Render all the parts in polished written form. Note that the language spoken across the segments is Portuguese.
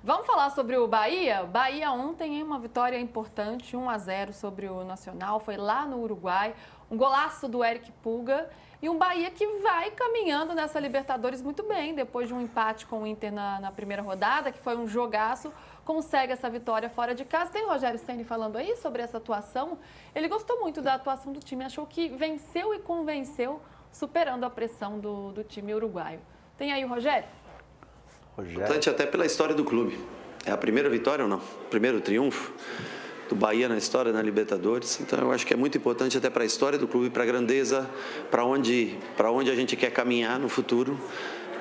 Vamos falar sobre o Bahia? Bahia ontem, em uma vitória importante, 1-0 sobre o Nacional, foi lá no Uruguai, um golaço do Eric Pulga e um Bahia que vai caminhando nessa Libertadores muito bem, depois de um empate com o Inter na primeira rodada, que foi um jogaço, consegue essa vitória fora de casa. Tem o Rogério Ceni falando aí sobre essa atuação, ele gostou muito da atuação do time, achou que venceu e convenceu, superando a pressão do time uruguaio. Tem aí o Rogério? Importante até pela história do clube. É a primeira vitória ou não? Primeiro triunfo do Bahia na história, na Libertadores. Então eu acho que é muito importante até para a história do clube, para a grandeza, para onde a gente quer caminhar no futuro,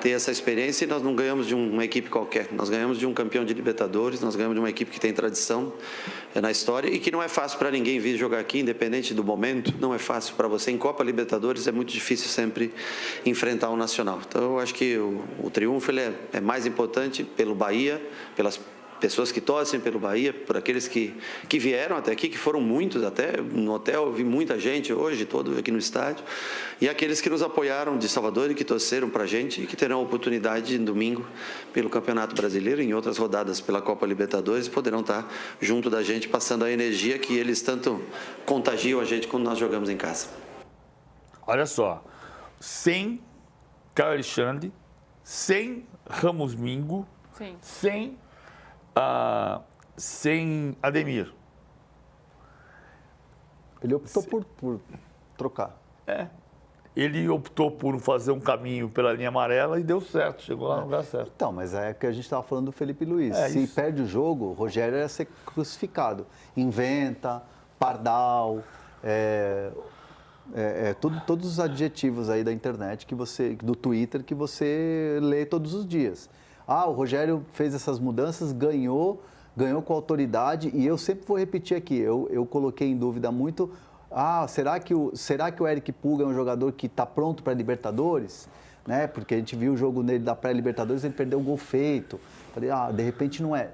ter essa experiência. E nós não ganhamos de uma equipe qualquer, nós ganhamos de um campeão de Libertadores, nós ganhamos de uma equipe que tem tradição na história e que não é fácil para ninguém vir jogar aqui, independente do momento, não é fácil para você. Em Copa Libertadores é muito difícil sempre enfrentar o Nacional. Então eu acho que o triunfo ele é mais importante pelo Bahia, pelas pessoas que torcem pelo Bahia, por aqueles que vieram até aqui, que foram muitos até, no hotel eu vi muita gente hoje, todo aqui no estádio, e aqueles que nos apoiaram de Salvador e que torceram para a gente e que terão a oportunidade em domingo pelo Campeonato Brasileiro e em outras rodadas pela Copa Libertadores, poderão estar junto da gente, passando a energia que eles tanto contagiam a gente quando nós jogamos em casa. Olha só, sem Caio Alexandre, sem Ramos Mingo, Sim. sem Ademir. Ele optou por trocar. Ele optou por fazer um caminho pela linha amarela e deu certo, chegou lá no lugar certo. Então, mas é que a gente estava falando do Felipe Luiz. Se isso. perde o jogo, o Rogério ia ser crucificado. Inventa, pardal, todos os adjetivos aí da internet, do Twitter, que você lê todos os dias. O Rogério fez essas mudanças, ganhou com autoridade, e eu sempre vou repetir aqui, eu coloquei em dúvida muito, será que o Eric Pulga é um jogador que está pronto para a Libertadores? Né? Porque a gente viu o jogo nele da pré-Libertadores, ele perdeu um gol feito. Falei, de repente não é.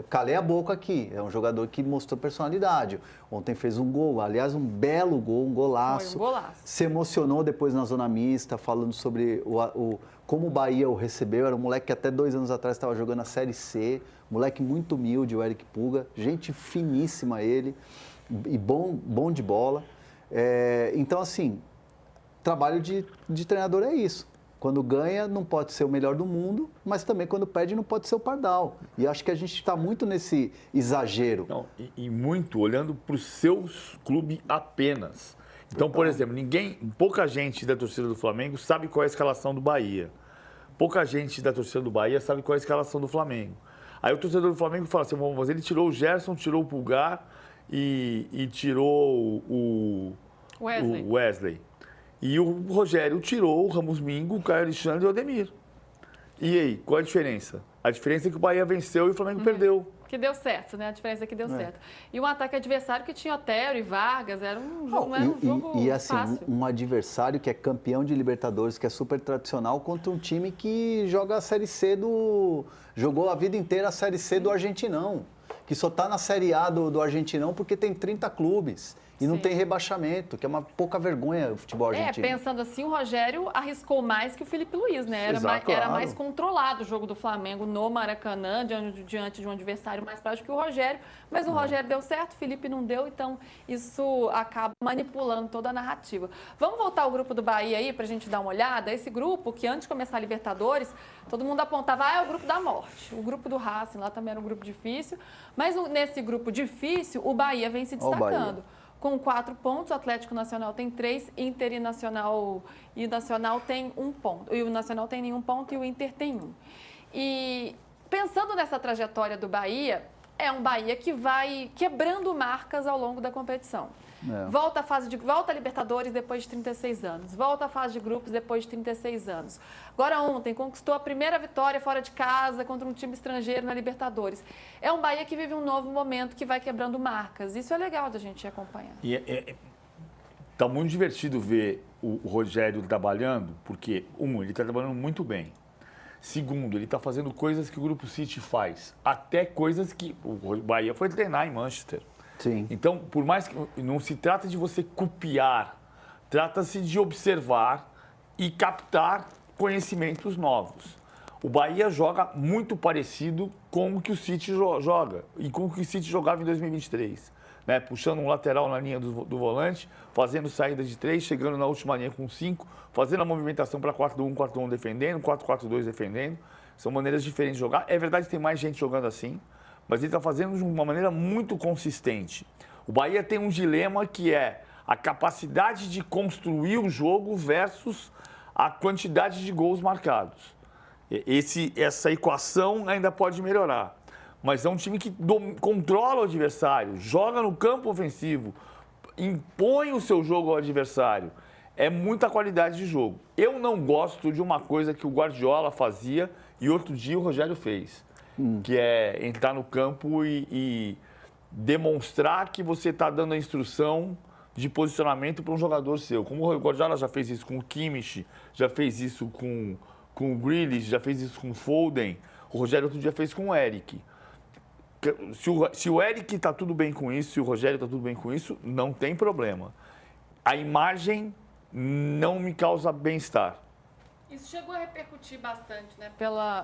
Calei a boca aqui, é um jogador que mostrou personalidade. Ontem fez um gol, aliás, um belo gol, um golaço. Foi um golaço. Se emocionou depois na zona mista, falando sobre como o Bahia o recebeu. Era um moleque que até 2 anos atrás estava jogando a Série C, moleque muito humilde, o Eric Pulga, gente finíssima ele, e bom de bola. Então, assim, trabalho de treinador é isso. Quando ganha, não pode ser o melhor do mundo, mas também quando perde, não pode ser o pardal. E acho que a gente está muito nesse exagero. Não, e muito olhando para o seu clube apenas. Então, por exemplo, pouca gente da torcida do Flamengo sabe qual é a escalação do Bahia. Pouca gente da torcida do Bahia sabe qual é a escalação do Flamengo. Aí o torcedor do Flamengo fala assim, mas ele tirou o Gerson, tirou o Pulgar e tirou o Wesley. E o Rogério tirou o Ramos Mingo, o Caio Alexandre e o Ademir. E aí, qual a diferença? A diferença é que o Bahia venceu e o Flamengo perdeu. Que deu certo, né? A diferença é que deu certo. E um ataque adversário que tinha Otero e Vargas, era um jogo, assim, fácil. Um adversário que é campeão de Libertadores, que é super tradicional, contra um time que joga a Série C jogou a vida inteira a Série C do Argentinão, que só está na Série A do Argentinão porque tem 30 clubes. E não tem rebaixamento, que é uma pouca vergonha o futebol argentino. Pensando assim, o Rogério arriscou mais que o Felipe Luiz, né? Era mais controlado o jogo do Flamengo no Maracanã, diante de um adversário mais prático que o Rogério. Mas o Rogério deu certo, o Felipe não deu, então isso acaba manipulando toda a narrativa. Vamos voltar ao grupo do Bahia aí, pra gente dar uma olhada. Esse grupo, que antes de começar a Libertadores, todo mundo apontava, é o grupo da morte. O grupo do Racing lá também era um grupo difícil. Mas nesse grupo difícil, o Bahia vem se destacando. Com 4 pontos, o Atlético Nacional tem 3, Inter e Nacional tem 1 ponto. E o Nacional tem nenhum ponto e o Inter tem 1. E pensando nessa trajetória do Bahia, é um Bahia que vai quebrando marcas ao longo da competição. Volta à Libertadores depois de 36 anos. Volta à fase de grupos depois de 36 anos. Agora ontem conquistou a primeira vitória fora de casa contra um time estrangeiro na Libertadores. É um Bahia que vive um novo momento, que vai quebrando marcas. Isso é legal da gente acompanhar. E tá muito divertido ver o Rogério trabalhando, porque, ele está trabalhando muito bem. Segundo, ele está fazendo coisas que o Grupo City faz. Até coisas que o Bahia foi treinar em Manchester. Sim. Então, por mais que não se trata de você copiar, trata-se de observar e captar conhecimentos novos. O Bahia joga muito parecido com o que o City joga e com o que o City jogava em 2023. Né? Puxando um lateral na linha do volante, fazendo saída de 3, chegando na última linha com 5, fazendo a movimentação para 4-1, 4-1 defendendo, 4-4-2 defendendo. São maneiras diferentes de jogar. É verdade que tem mais gente jogando assim, mas ele está fazendo de uma maneira muito consistente. O Bahia tem um dilema que é a capacidade de construir o jogo versus a quantidade de gols marcados. Essa equação ainda pode melhorar, mas é um time que controla o adversário, joga no campo ofensivo, impõe o seu jogo ao adversário. É muita qualidade de jogo. Eu não gosto de uma coisa que o Guardiola fazia e outro dia o Rogério fez, que é entrar no campo e demonstrar que você está dando a instrução de posicionamento para um jogador seu. Como o Guardiola já fez isso com o Kimmich, já fez isso com o Grealish, já fez isso com o Foden, o Rogério outro dia fez com o Eric. Se o Eric está tudo bem com isso, se o Rogério está tudo bem com isso, não tem problema. A imagem não me causa bem-estar. Isso chegou a repercutir bastante, né?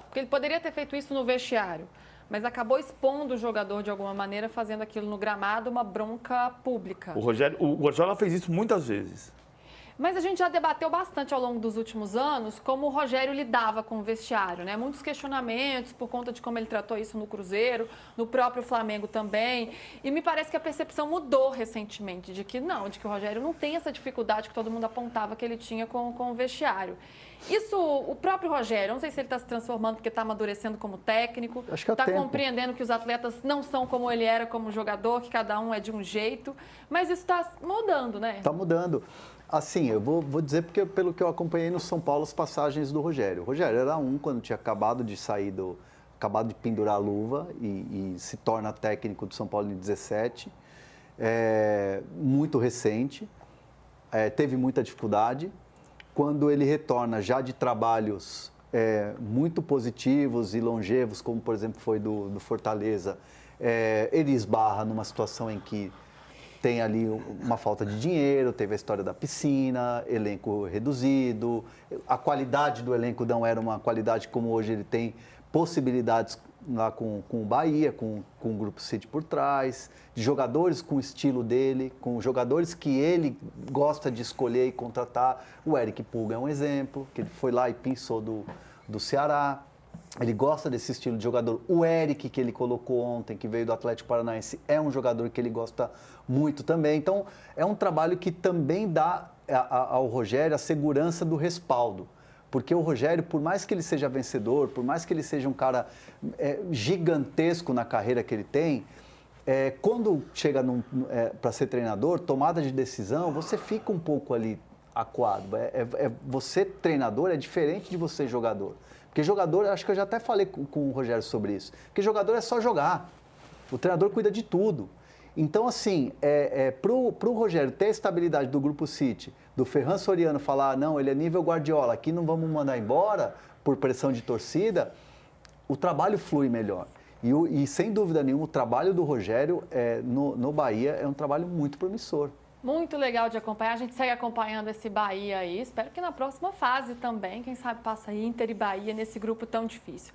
Porque ele poderia ter feito isso no vestiário, mas acabou expondo o jogador de alguma maneira, fazendo aquilo no gramado, uma bronca pública. O Guardiola fez isso muitas vezes. Mas a gente já debateu bastante ao longo dos últimos anos como o Rogério lidava com o vestiário, né? Muitos questionamentos por conta de como ele tratou isso no Cruzeiro, no próprio Flamengo também. E me parece que a percepção mudou recentemente, de que o Rogério não tem essa dificuldade que todo mundo apontava que ele tinha com o vestiário. Isso, o próprio Rogério, não sei se ele está se transformando porque está amadurecendo como técnico, está compreendendo que os atletas não são como ele era como jogador, que cada um é de um jeito, mas isso está mudando, né? Está mudando. Assim, eu vou dizer porque pelo que eu acompanhei no São Paulo as passagens do Rogério. O Rogério era quando tinha acabado de sair acabado de pendurar a luva e se torna técnico do São Paulo em 17. Muito recente, teve muita dificuldade. Quando ele retorna já de trabalhos muito positivos e longevos, como por exemplo foi do Fortaleza, ele esbarra numa situação em que tem ali uma falta de dinheiro, teve a história da piscina, elenco reduzido, a qualidade do elenco não era uma qualidade como hoje ele tem possibilidades lá com o Bahia, com o Grupo City por trás, de jogadores com o estilo dele, com jogadores que ele gosta de escolher e contratar. O Eric Pulga é um exemplo, que ele foi lá e pensou do Ceará. Ele gosta desse estilo de jogador. O Eric, que ele colocou ontem, que veio do Atlético Paranaense, é um jogador que ele gosta muito também. Então, é um trabalho que também dá ao Rogério a segurança do respaldo. Porque o Rogério, por mais que ele seja vencedor, por mais que ele seja um cara gigantesco na carreira que ele tem, quando chega para ser treinador, tomada de decisão, você fica um pouco ali acuado. Você, treinador, é diferente de você, jogador. Porque jogador, acho que eu já até falei com o Rogério sobre isso, porque jogador é só jogar, o treinador cuida de tudo. Então, assim, pro Rogério ter a estabilidade do Grupo City, do Ferran Soriano falar, não, ele é nível Guardiola, aqui não vamos mandar embora por pressão de torcida, o trabalho flui melhor. E sem dúvida nenhuma, o trabalho do Rogério no Bahia é um trabalho muito promissor. Muito legal de acompanhar, a gente segue acompanhando esse Bahia aí, espero que na próxima fase também, quem sabe passa Inter e Bahia nesse grupo tão difícil.